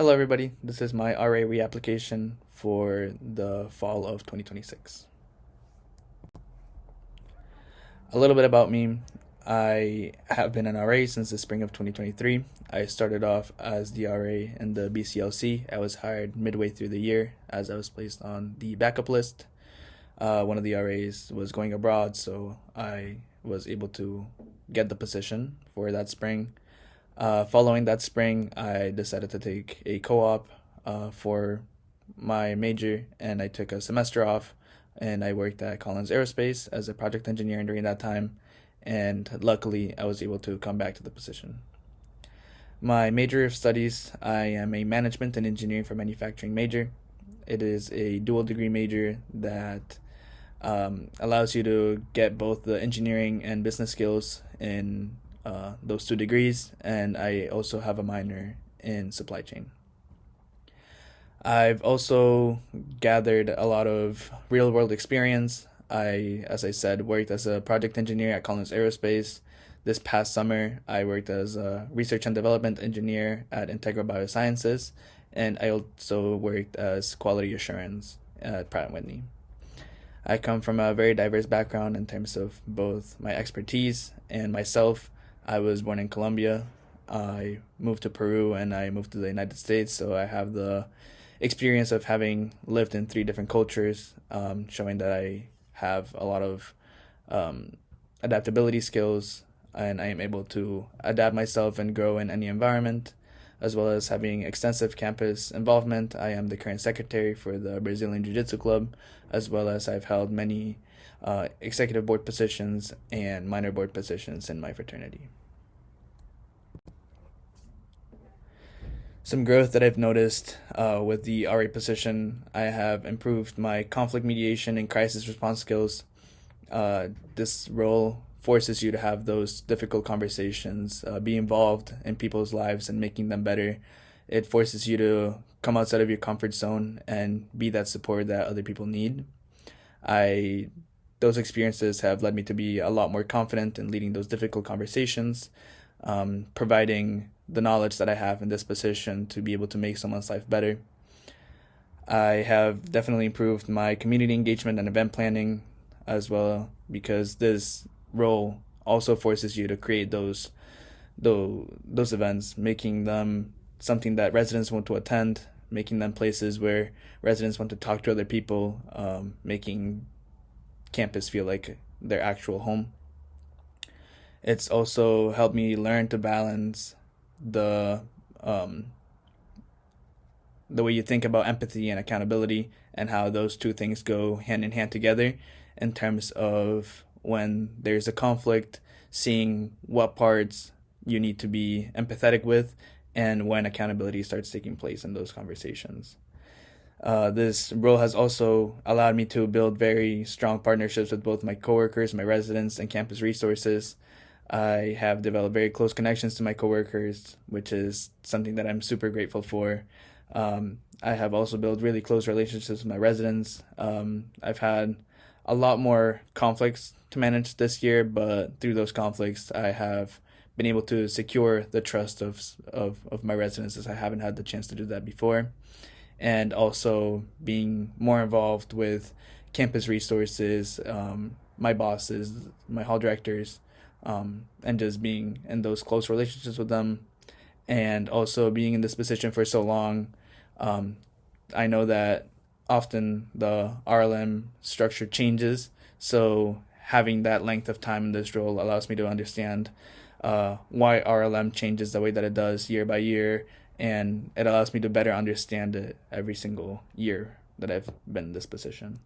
Hello, everybody. This is my RA reapplication for the fall of 2026. A little bit about me. I have been an RA since the spring of 2023. I started off as the RA in the BCLC. I was hired midway through the year as I was placed on the backup list. One of the RAs was going abroad, so I was able to get the position for that spring. Following that spring, I decided to take a co-op for my major, and I took a semester off, and I worked at Collins Aerospace as a project engineer during that time, and luckily I was able to come back to the position. My major of studies, I am a management and engineering for manufacturing major. It is a dual degree major that allows you to get both the engineering and business skills in those two degrees, and I also have a minor in supply chain. I've also gathered a lot of real world experience. As I said, worked as a project engineer at Collins Aerospace. This past summer, I worked as a research and development engineer at Integra Biosciences, and I also worked as quality assurance at Pratt & Whitney. I come from a very diverse background in terms of both my expertise and myself. I was born in Colombia. I moved to Peru and I moved to the United States, so I have the experience of having lived in three different cultures, showing that I have a lot of adaptability skills and I am able to adapt myself and grow in any environment, as well as having extensive campus involvement. I am the current secretary for the Brazilian Jiu Jitsu Club, as well as I've held many executive board positions and minor board positions in my fraternity. Some growth that I've noticed with the RA position, I have improved my conflict mediation and crisis response skills. This role forces you to have those difficult conversations, be involved in people's lives and making them better. It forces you to come outside of your comfort zone and be that support that other people need. Those experiences have led me to be a lot more confident in leading those difficult conversations, providing the knowledge that I have in this position to be able to make someone's life better. I have definitely improved my community engagement and event planning as well, because this role also forces you to create those events, making them something that residents want to attend, making them places where residents want to talk to other people, making campus feel like their actual home. It's also helped me learn to balance the way you think about empathy and accountability, and how those two things go hand in hand together in terms of when there's a conflict, seeing what parts you need to be empathetic with and when accountability starts taking place in those conversations. This role has also allowed me to build very strong partnerships with both my coworkers, my residents, and campus resources. I have developed very close connections to my coworkers, which is something that I'm super grateful for. I have also built really close relationships with my residents. I've had a lot more conflicts to manage this year, but through those conflicts, I have been able to secure the trust of my residents, as I haven't had the chance to do that before. And also being more involved with campus resources, my bosses, my hall directors, and just being in those close relationships with them. And also being in this position for so long, I know that often the RLM structure changes, so having that length of time in this role allows me to understand why RLM changes the way that it does year by year, and it allows me to better understand it every single year that I've been in this position.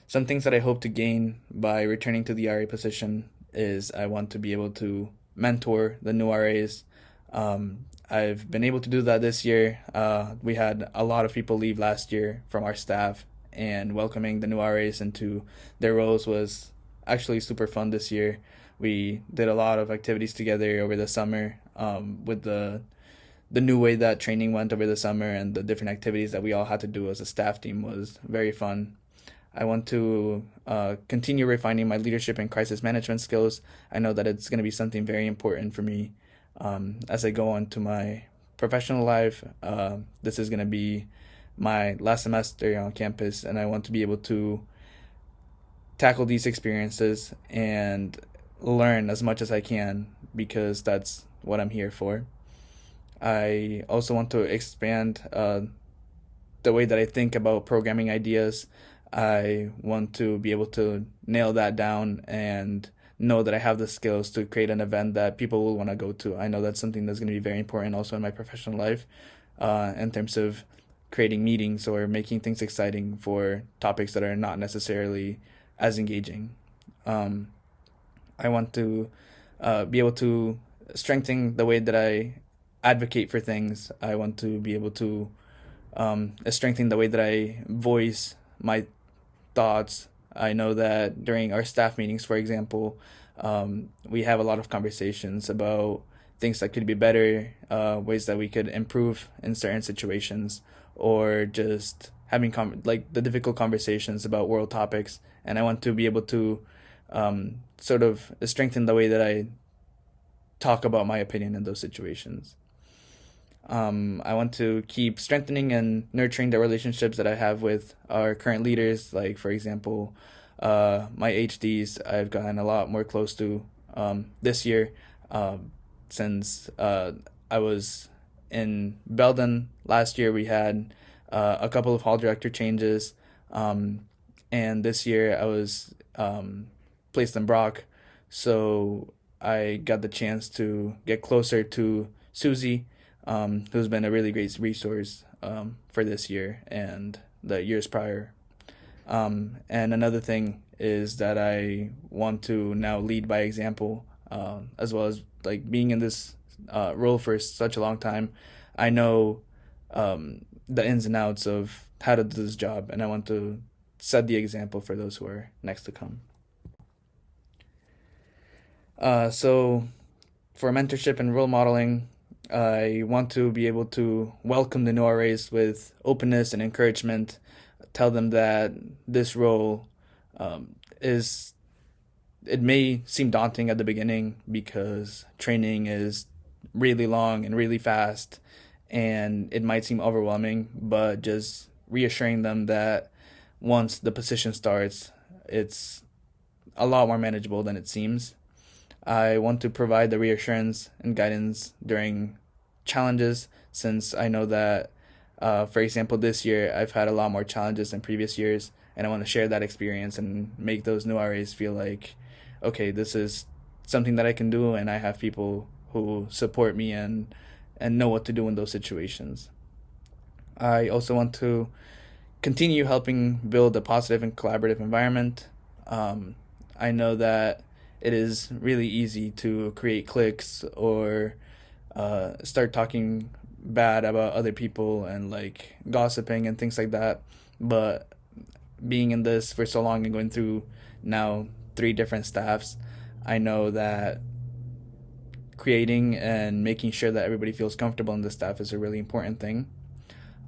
Some things that I hope to gain by returning to the RA position is I want to be able to mentor the new RAs. I've been able to do that this year. We had a lot of people leave last year from our staff, and welcoming the new RAs into their roles was actually super fun this year. We did a lot of activities together over the summer, with the new way that training went over the summer, and the different activities that we all had to do as a staff team was very fun. I want to continue refining my leadership and crisis management skills. I know that it's going to be something very important for me as I go on to my professional life, this is going to be my last semester on campus, and I want to be able to tackle these experiences and learn as much as I can because that's what I'm here for. I also want to expand the way that I think about programming ideas. I want to be able to nail that down and know that I have the skills to create an event that people will want to go to. I know that's something that's going to be very important also in my professional life, in terms of creating meetings or making things exciting for topics that are not necessarily as engaging. I want to be able to strengthen the way that I advocate for things. I want to be able to strengthen the way that I voice my thoughts. I know that during our staff meetings, for example, we have a lot of conversations about things that could be better, ways that we could improve in certain situations, or just having like the difficult conversations about world topics. And I want to be able to sort of strengthen the way that I talk about my opinion in those situations. I want to keep strengthening and nurturing the relationships that I have with our current leaders. Like, for example, my HDs, I've gotten a lot more close to this year, since I was in Belden last year. We had a couple of hall director changes, and this year I was placed in Brock, so I got the chance to get closer to Susie, who's been a really great resource for this year and the years prior. And another thing is that I want to now lead by example, as well as like being in this role for such a long time. I know the ins and outs of how to do this job, and I want to set the example for those who are next to come. So for mentorship and role modeling, I want to be able to welcome the new RAs with openness and encouragement, tell them that this role it may seem daunting at the beginning because training is really long and really fast, and it might seem overwhelming, but just reassuring them that once the position starts, it's a lot more manageable than it seems. I want to provide the reassurance and guidance during challenges, since I know that, for example, this year I've had a lot more challenges than previous years, and I want to share that experience and make those new RAs feel like, okay, this is something that I can do, and I have people who support me and know what to do in those situations. I also want to continue helping build a positive and collaborative environment. I know that it is really easy to create cliques or start talking bad about other people and like gossiping and things like that. But being in this for so long and going through now 3 different staffs, I know that creating and making sure that everybody feels comfortable in the staff is a really important thing.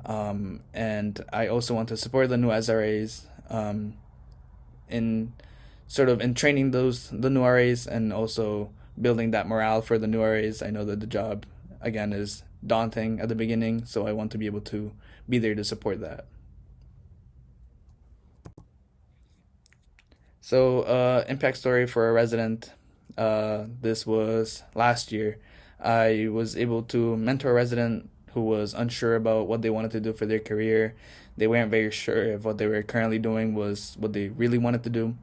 And I also want to support the new SRAs in sort of in training the new RAs and also building that morale for the new RAs. I know that the job, again, is daunting at the beginning, so I want to be able to be there to support that. So, impact story for a resident. This was last year. I was able to mentor a resident who was unsure about what they wanted to do for their career. They weren't very sure if what they were currently doing was what they really wanted to do.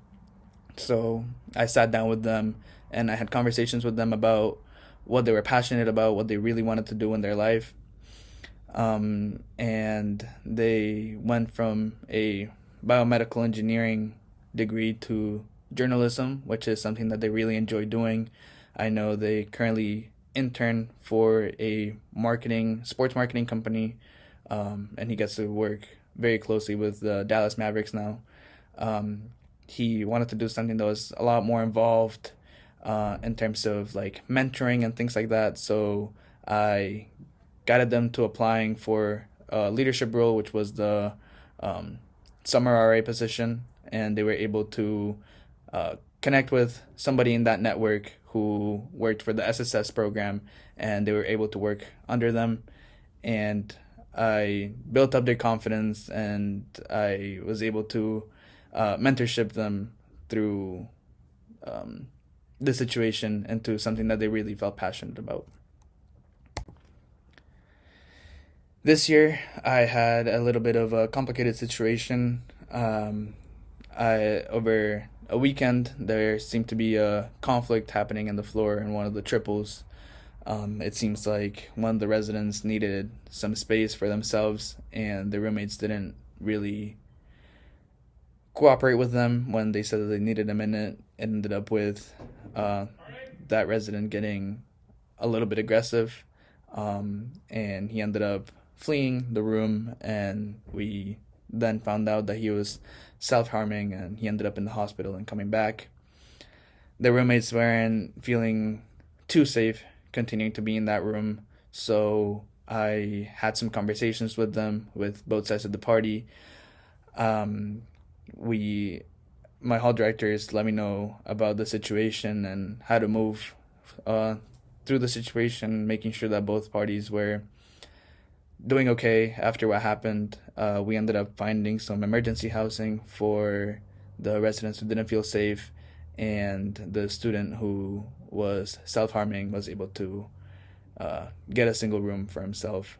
So I sat down with them and I had conversations with them about what they were passionate about, what they really wanted to do in their life. And they went from a biomedical engineering degree to journalism, which is something that they really enjoy doing. I know they currently intern for a sports marketing company, and he gets to work very closely with the Dallas Mavericks now. He wanted to do something that was a lot more involved in terms of like mentoring and things like that. So I guided them to applying for a leadership role, which was the summer RA position, and they were able to connect with somebody in that network who worked for the SSS program, and they were able to work under them. And I built up their confidence, and I was able to mentorship them through the situation into something that they really felt passionate about. This year, I had a little bit of a complicated situation. Over a weekend, there seemed to be a conflict happening in the floor in one of the triples. It seems like one of the residents needed some space for themselves, and the roommates didn't really cooperate with them when they said that they needed a minute. It ended up with that resident getting a little bit aggressive, and he ended up fleeing the room, and we then found out that he was self-harming, and he ended up in the hospital and coming back. The roommates weren't feeling too safe continuing to be in that room, so I had some conversations with them, with both sides of the party. My hall directors let me know about the situation and how to move through the situation, making sure that both parties were doing okay after what happened. We ended up finding some emergency housing for the residents who didn't feel safe, and the student who was self-harming was able to get a single room for himself,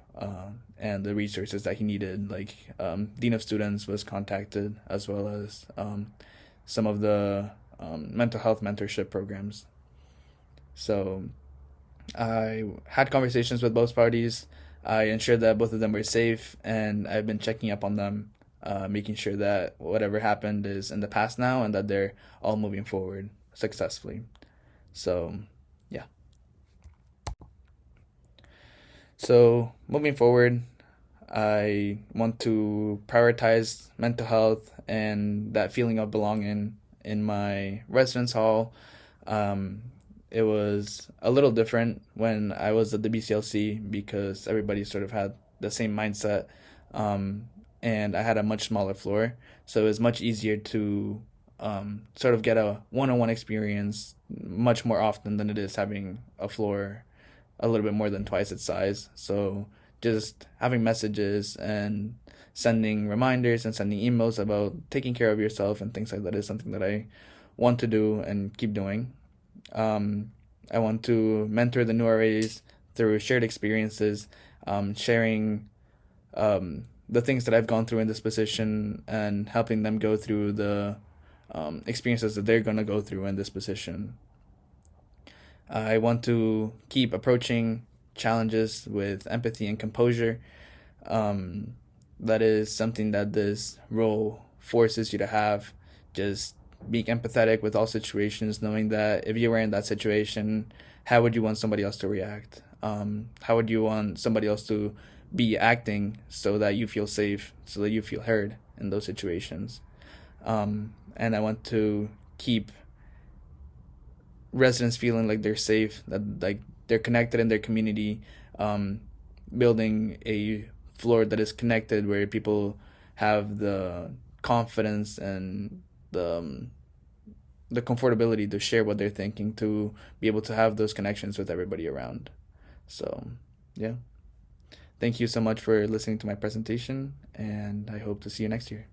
and the resources that he needed, like Dean of Students was contacted, as well as some of the mental health mentorship programs. So I had conversations with both parties. I ensured that both of them were safe, and I've been checking up on them, making sure that whatever happened is in the past now, and that they're all moving forward successfully. So, yeah. So, moving forward, I want to prioritize mental health and that feeling of belonging in my residence hall. It was a little different when I was at the BCLC because everybody sort of had the same mindset, and I had a much smaller floor, so it was much easier to sort of get a one-on-one experience much more often than it is having a floor a little bit more than twice its size. So just having messages and sending reminders and sending emails about taking care of yourself and things like that is something that I want to do and keep doing. I want to mentor the new RAs through shared experiences, sharing the things that I've gone through in this position and helping them go through the experiences that they're going to go through in this position. I want to keep approaching challenges with empathy and composure. That is something that this role forces you to have. Just being empathetic with all situations, knowing that if you were in that situation, how would you want somebody else to react? How would you want somebody else to be acting so that you feel safe, so that you feel heard in those situations? And I want to keep residents feeling like they're safe, that like they're connected in their community, building a floor that is connected where people have the confidence and the comfortability to share what they're thinking, to be able to have those connections with everybody around. So, yeah. Thank you so much for listening to my presentation, and I hope to see you next year.